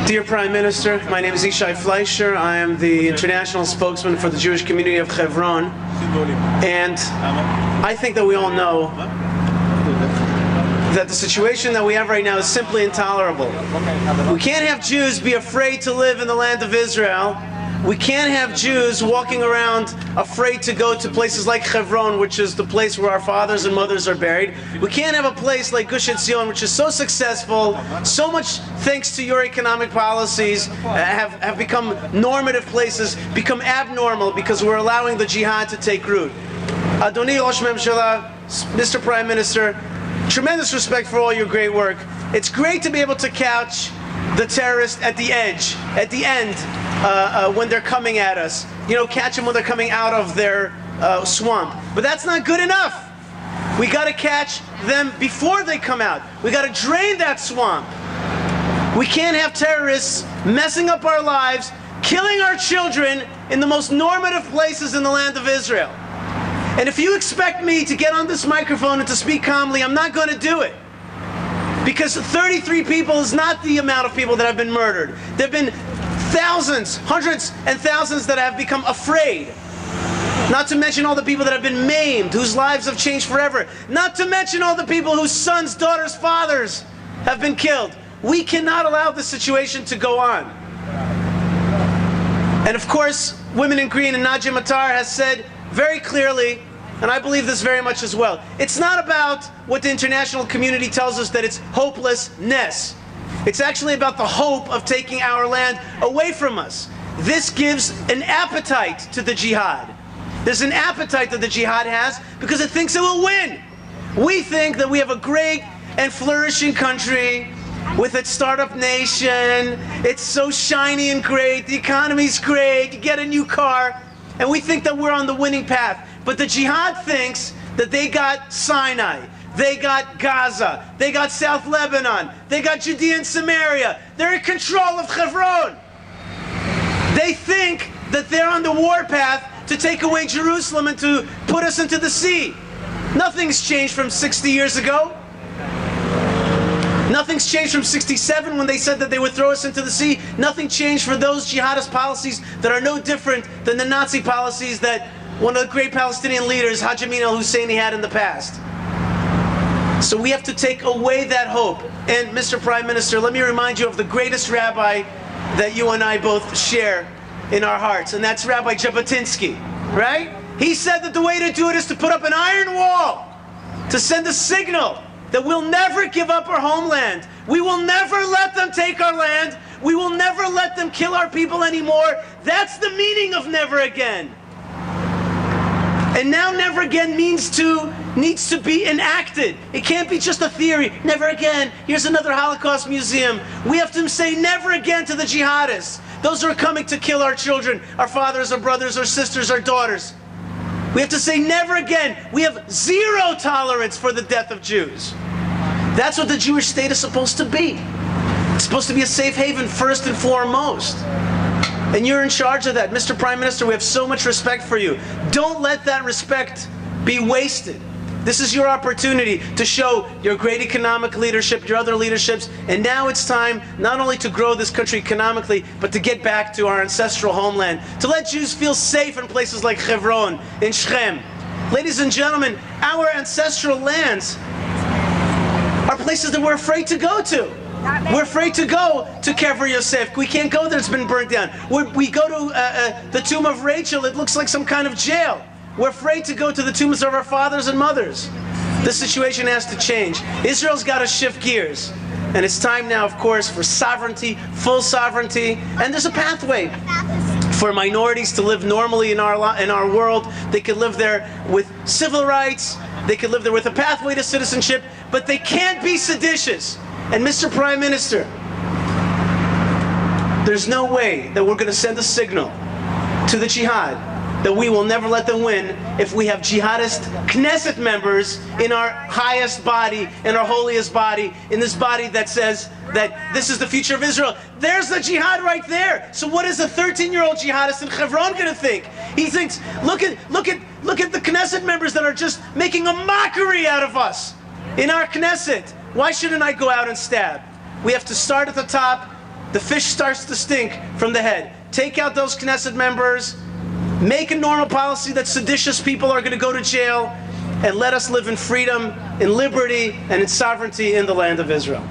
Dear Prime Minister, my name is Yishai Fleisher. I am the international spokesman for the Jewish community of Hebron. And I think that we all know that the situation that we have right now is simply intolerable. We can't have Jews be afraid to live in the land of Israel. We can't have Jews walking around afraid to go to places like Hebron, which is the place where our fathers and mothers are buried. We can't have a place like Gush Etzion, which is so successful, so much thanks to your economic policies, have become normative places, become abnormal because we're allowing the jihad to take root. Adoni Rosh Mמשלה, Mr. Prime Minister, tremendous respect for all your great work. It's great to be able to catch the terrorists at the edge, at the end, when they're coming at us. You know, catch them when they're coming out of their swamp. But that's not good enough. We got to catch them before they come out. We got to drain that swamp. We can't have terrorists messing up our lives, killing our children in the most normative places in the land of Israel. And if you expect me to get on this microphone and to speak calmly, I'm not going to do it. Because 33 people is not the amount of people that have been murdered. There have been thousands, hundreds and thousands that have become afraid. Not to mention all the people that have been maimed, whose lives have changed forever. Not to mention all the people whose sons, daughters, fathers have been killed. We cannot allow this situation to go on. And of course, Women in Green and Nadia Matar has said very clearly, and I believe this very much as well, it's not about what the international community tells us that it's hopelessness. It's actually about the hope of taking our land away from us. This gives an appetite to the jihad. There's an appetite that the jihad has because it thinks it will win. We think that we have a great and flourishing country with its startup nation. It's so shiny and great. The economy's great. You get a new car. And we think that we're on the winning path. But the jihad thinks that they got Sinai, they got Gaza, they got South Lebanon, they got Judea and Samaria. They're in control of Hebron. They think that they're on the warpath to take away Jerusalem and to put us into the sea. Nothing's changed from 60 years ago. Nothing's changed from 67 when they said that they would throw us into the sea. Nothing changed for those jihadist policies that are no different than the Nazi policies that one of the great Palestinian leaders, Haj Amin al-Husseini, had in the past. So we have to take away that hope. And Mr. Prime Minister, let me remind you of the greatest rabbi that you and I both share in our hearts, and that's Rabbi Jabotinsky, right? He said that the way to do it is to put up an iron wall, to send a signal that we'll never give up our homeland. We will never let them take our land. We will never let them kill our people anymore. That's the meaning of never again. And now never again needs to be enacted. It can't be just a theory. Never again. Here's another Holocaust museum. We have to say never again to the jihadists. Those who are coming to kill our children, our fathers, our brothers, our sisters, our daughters. We have to say never again. We have zero tolerance for the death of Jews. That's what the Jewish state is supposed to be. It's supposed to be a safe haven first and foremost. And you're in charge of that. Mr. Prime Minister, we have so much respect for you. Don't let that respect be wasted. This is your opportunity to show your great economic leadership, your other leaderships, and now it's time not only to grow this country economically, but to get back to our ancestral homeland, to let Jews feel safe in places like Hebron, in Shechem. Ladies and gentlemen, our ancestral lands are places that we're afraid to go to. We're afraid to go to Kever Yosef. We can't go there, it's been burnt down. We go to the tomb of Rachel, it looks like some kind of jail. We're afraid to go to the tombs of our fathers and mothers. This situation has to change. Israel's got to shift gears. And it's time now, of course, for sovereignty, full sovereignty. And there's a pathway for minorities to live normally in our world. They could live there with civil rights. They could live there with a pathway to citizenship. But they can't be seditious. And Mr. Prime Minister, there's no way that we're going to send a signal to the jihad that we will never let them win if we have jihadist Knesset members in our highest body, in our holiest body, in this body that says that this is the future of Israel. There's the jihad right there. So what is a 13-year-old jihadist in Hebron going to think? He thinks, look at the Knesset members that are just making a mockery out of us in our Knesset. Why shouldn't I go out and stab? We have to start at the top. the fish starts to stink from the head. Take out those Knesset members, make a normal policy that seditious people are going to go to jail, and let us live in freedom, in liberty, and in sovereignty in the land of Israel.